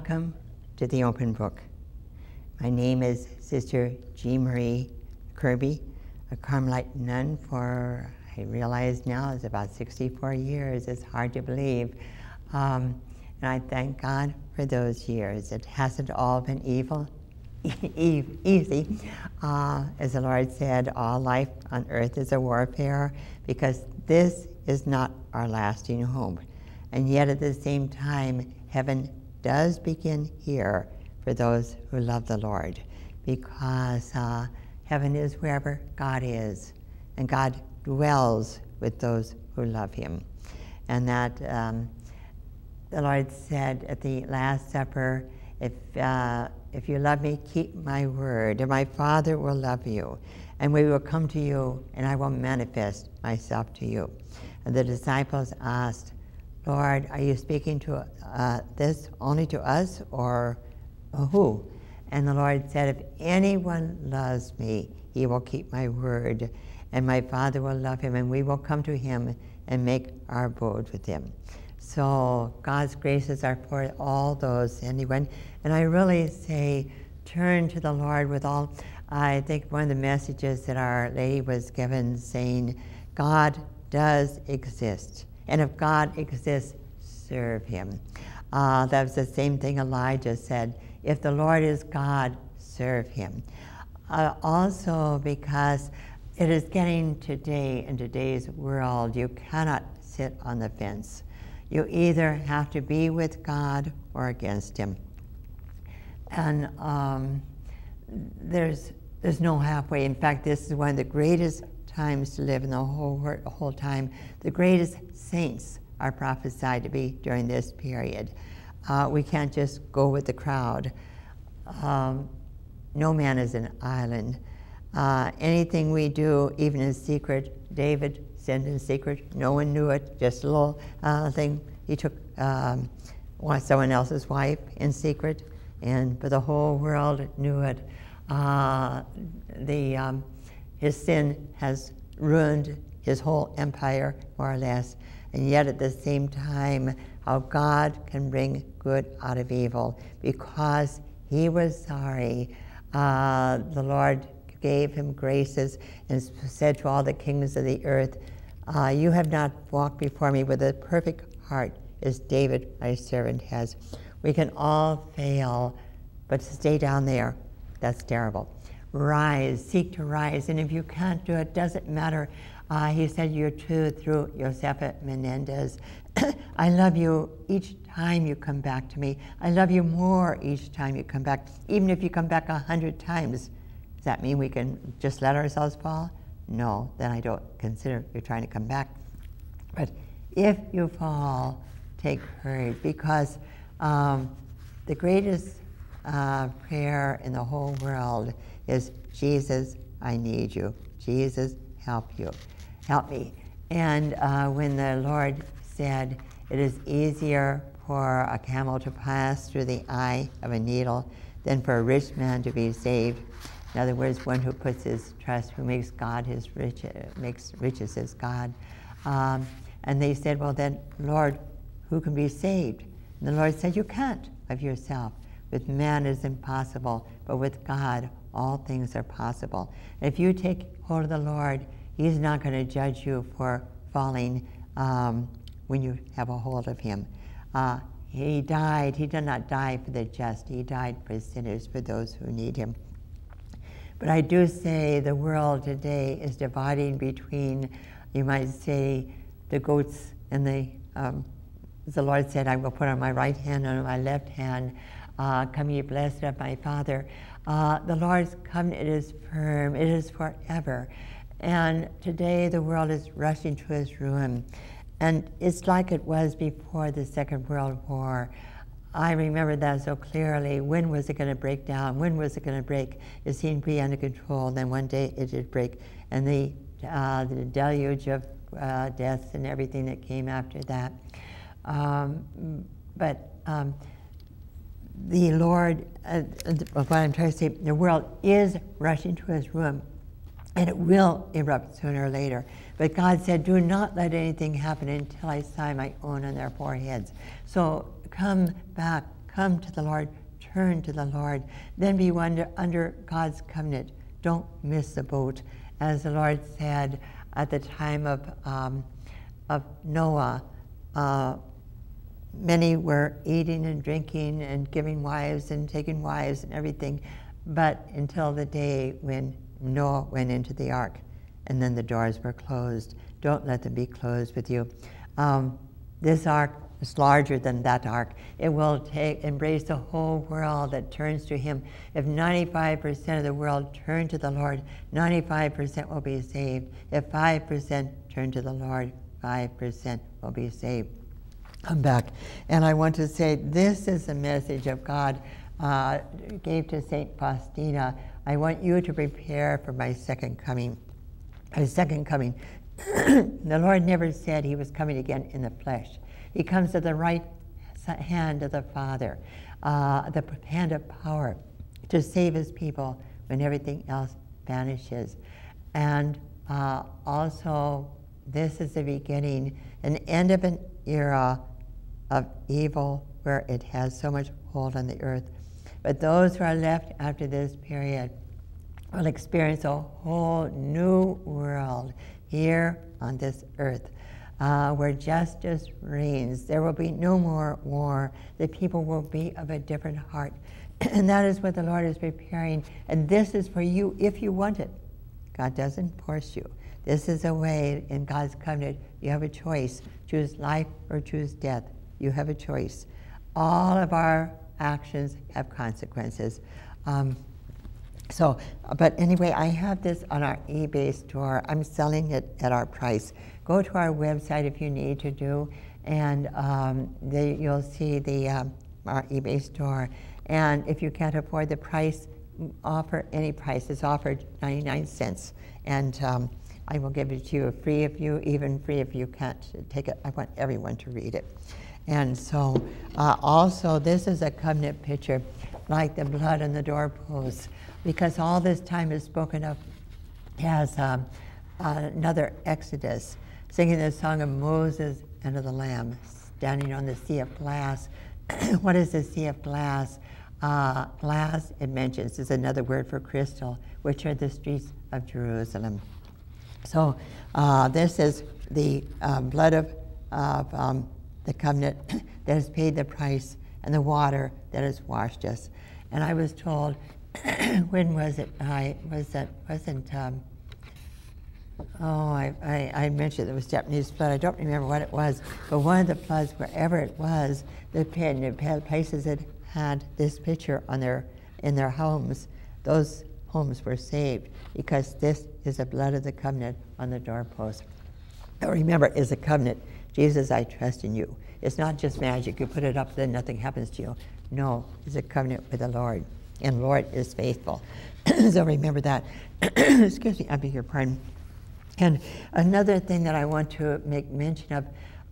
Welcome to the Open Book. My name is Sister Jean Marie Kirby, a Carmelite nun for, I realize now, it's about 64 years. It's hard to believe. And I thank God for those years. It hasn't all been easy. As the Lord said, all life on earth is a warfare, because this is not our lasting home. And yet at the same time, heaven does begin here for those who love the Lord, because heaven is wherever God is, and God dwells with those who love him. And that the Lord said at the Last Supper, if you love me, keep my word, and my Father will love you, and we will come to you, and I will manifest myself to you. And the disciples asked, Lord, are you speaking to this only to us, or who? And the Lord said, if anyone loves me, he will keep my word, and my Father will love him, and we will come to him and make our abode with him. So God's graces are for all those, anyone. And I really say, turn to the Lord with all. I think one of the messages that Our Lady was given saying, God does exist. And if God exists, serve him. That was the same thing Elijah said. If the Lord is God, serve him. Also, because it is getting today, in today's world, you cannot sit on the fence. You either have to be with God or against him. And there's no halfway. In fact, this is one of the greatest times to live in the whole time. The greatest saints are prophesied to be during this period. We can't just go with the crowd. No man is an island. Anything we do, even in secret, David sinned in secret. No one knew it, just a little thing. He took someone else's wife in secret, but the whole world knew it. His sin has ruined his whole empire, more or less, and yet at the same time, how God can bring good out of evil. Because he was sorry, the Lord gave him graces and said to all the kings of the earth, you have not walked before me with a perfect heart as David, my servant, has. We can all fail, but to stay down there, that's terrible. Rise, seek to rise, and if you can't do it, doesn't matter. He said you're true through Josefa Menendez. I love you each time you come back to me. I love you more each time you come back. Even if you come back 100 times, does that mean we can just let ourselves fall? No, then I don't consider you're trying to come back. But if you fall, take courage, because the greatest prayer in the whole world is, Jesus, I need you. Jesus, help me. And when the Lord said, it is easier for a camel to pass through the eye of a needle than for a rich man to be saved. In other words, one who puts his trust, who makes God makes riches his God. And they said, well then, Lord, who can be saved? And the Lord said, you can't of yourself. With man it is impossible, but with God all things are possible. And if you take hold of the Lord, he's not going to judge you for falling when you have a hold of him. He died. He did not die for the just. He died for sinners, for those who need him. But I do say the world today is dividing between, you might say, the goats and the Lord said, I will put on my right hand and on my left hand, come ye blessed of my Father. The Lord's covenant is firm. It is forever. And today the world is rushing to its ruin. And it's like it was before the Second World War. I remember that so clearly. When was it going to break down? When was it going to break? It seemed to be under control. Then one day it did break. And the deluge of deaths and everything that came after that. The Lord, what I'm trying to say, the world is rushing to its ruin, and it will erupt sooner or later. But God said, do not let anything happen until I sign my own on their foreheads. So come back, Come to the Lord. Turn to the Lord. Then be under God's covenant. Don't miss the boat. As the Lord said at the time of Noah, many were eating and drinking and giving wives and taking wives and everything, but until the day when Noah went into the ark, and then the doors were closed. Don't let them be closed with you. This ark is larger than that ark. It will embrace the whole world that turns to him. If 95% of the world turn to the Lord, 95% will be saved. If 5% turn to the Lord, 5% will be saved. Come back. And I want to say, this is the message of God gave to St. Faustina. I want you to prepare for my second coming. My second coming. The Lord never said he was coming again in the flesh. He comes at the right hand of the Father, the hand of power, to save his people when everything else vanishes. And also, this is the beginning, an end of an era of evil where it has so much hold on the earth. But those who are left after this period will experience a whole new world here on this earth, where justice reigns. There will be no more war. The people will be of a different heart. And that is what the Lord is preparing. And this is for you if you want it. God doesn't force you. This is a way in God's covenant. You have a choice. Choose life or choose death. You have a choice. All of our actions have consequences. But anyway, I have this on our eBay store. I'm selling it at our price. Go to our website if you need to do, and you'll see our eBay store. And if you can't afford the price, offer any price. It's offered 99 cents. And I will give it to you free even free if you can't take it. I want everyone to read it. And so also this is a covenant picture, like the blood on the doorposts, because all this time is spoken of as another Exodus, singing the song of Moses and of the Lamb, standing on the sea of glass. What is the sea of glass? Glass, it mentions, is another word for crystal, which are the streets of Jerusalem. So this is the blood of the covenant that has paid the price, and the water that has washed us. And I was told, when was it? I mentioned there was Japanese flood. I don't remember what it was, but one of the floods, wherever it was, the places that had this picture in their homes, those homes were saved because this is the blood of the covenant on the doorpost. Now remember, it's a covenant. Jesus, I trust in you. It's not just magic. You put it up, then nothing happens to you. No, it's a covenant with the Lord, and Lord is faithful. So remember that. Excuse me, I beg your pardon. And another thing that I want to make mention of,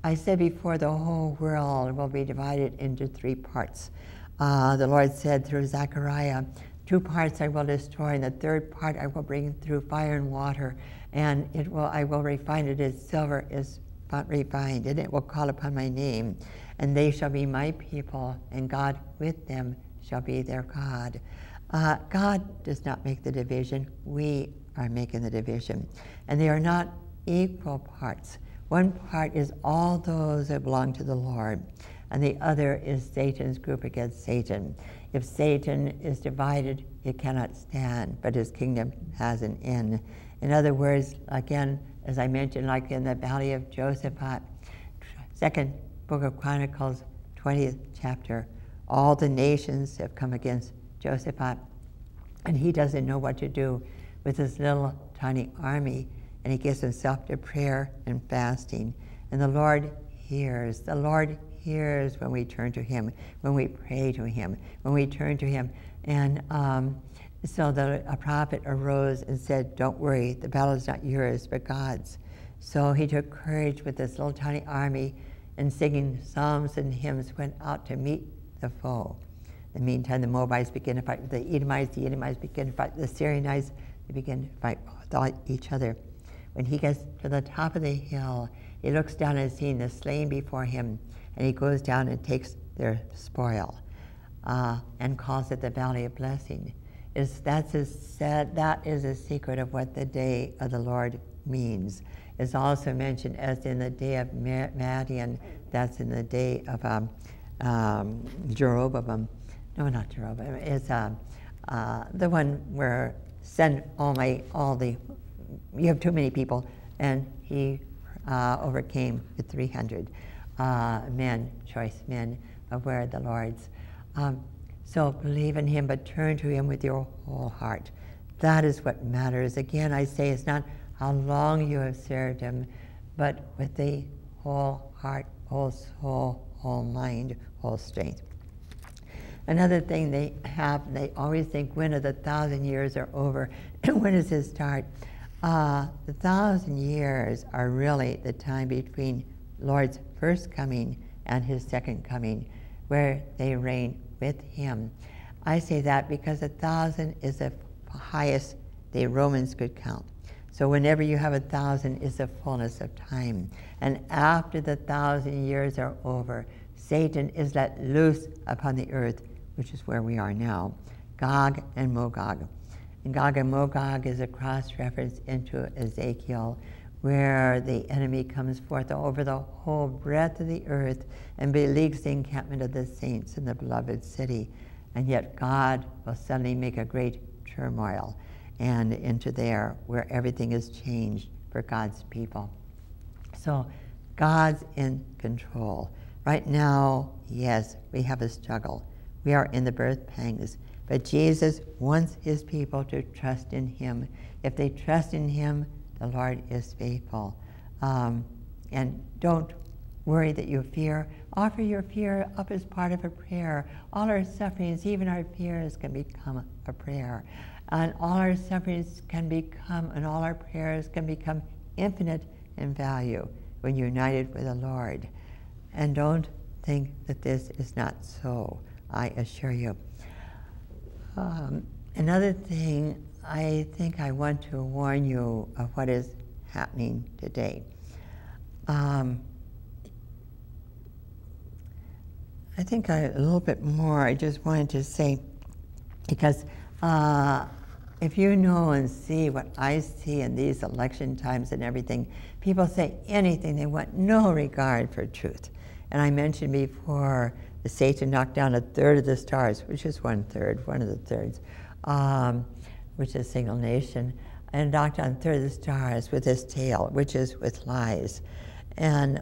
I said before, the whole world will be divided into 3 parts. The Lord said through Zechariah, 2 parts I will destroy, and the 3rd part I will bring through fire and water, and I will refine it as silver is refined, and it will call upon my name, and they shall be my people, and God with them shall be their God. God does not make the division. We are making the division. And they are not equal parts. One part is all those that belong to the Lord, and the other is Satan's group against Satan. If Satan is divided, it cannot stand, but his kingdom has an end. In other words, again, as I mentioned, like in the Valley of Josaphat, 2nd Book of Chronicles, 20th chapter, all the nations have come against Josaphat, and he doesn't know what to do with his little tiny army, and he gives himself to prayer and fasting. And the Lord hears. The Lord hears when we turn to him, when we pray to him, when we turn to him. And so a prophet arose and said, don't worry, the battle is not yours, but God's. So he took courage with this little tiny army, and singing psalms and hymns went out to meet the foe. In the meantime, the Moabites began to fight with the Edomites began to fight with the Syrianites, they began to fight with each other. When he gets to the top of the hill, he looks down and sees the slain before him, and he goes down and takes their spoil. and calls it the Valley of Blessing. That is a secret of what the day of the Lord means. It's also mentioned as in the day of Madian. That's in the day of Jeroboam. No, not Jeroboam. It's the one where send you have too many people, and he overcame with 300 choice men were the Lord's. So believe in him, but turn to him with your whole heart. That is what matters. Again, I say it's not how long you have served him, but with the whole heart, whole soul, whole mind, whole strength. Another thing they always think, when are the 1,000 years are over? When does it start? The 1,000 years are really the time between Lord's first coming and his second coming, where they reign with him. I say that because 1,000 is the highest the Romans could count. So whenever you have 1,000 is the fullness of time. And after the 1,000 years are over, Satan is let loose upon the earth, which is where we are now, Gog and Magog. And Gog and Magog is a cross-reference into Ezekiel, where the enemy comes forth over the whole breadth of the earth and beleaguers the encampment of the saints in the beloved city. And yet God will suddenly make a great turmoil and into there where everything is changed for God's people. So God's in control. Right now, yes, we have a struggle. We are in the birth pangs. But Jesus wants his people to trust in him. If they trust in him, the Lord is faithful. And don't worry that you fear. Offer your fear up as part of a prayer. All our sufferings, even our fears, can become a prayer. And all our sufferings can become, and all our prayers can become infinite in value when united with the Lord. And don't think that this is not so, I assure you. Another thing, I think I want to warn you of what is happening today. I think a little bit more I just wanted to say, because if you know and see what I see in these election times and everything, people say anything they want, no regard for truth. And I mentioned before, the Satan knocked down 1/3 of the stars, which is 1/3, one of the thirds, which is single nation, and knocked down 1/3 of the stars with his tail, which is with lies. And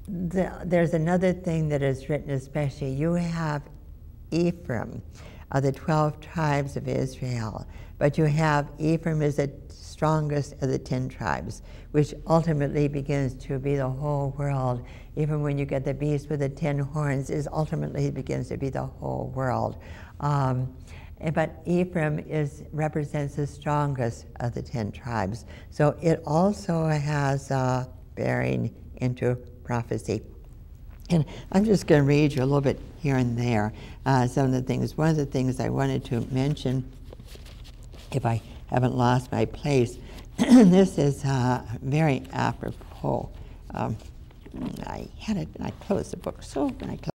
there's another thing that is written especially. You have Ephraim of the 12 tribes of Israel, but you have Ephraim as the strongest of the 10 tribes, which ultimately begins to be the whole world. Even when you get the beast with the 10 horns, is ultimately begins to be the whole world. But Ephraim represents the strongest of the 10 tribes. So it also has bearing into prophecy. And I'm just going to read you a little bit here and there some of the things. One of the things I wanted to mention, if I haven't lost my place, this is very apropos. I had it, and I closed the book, so I closed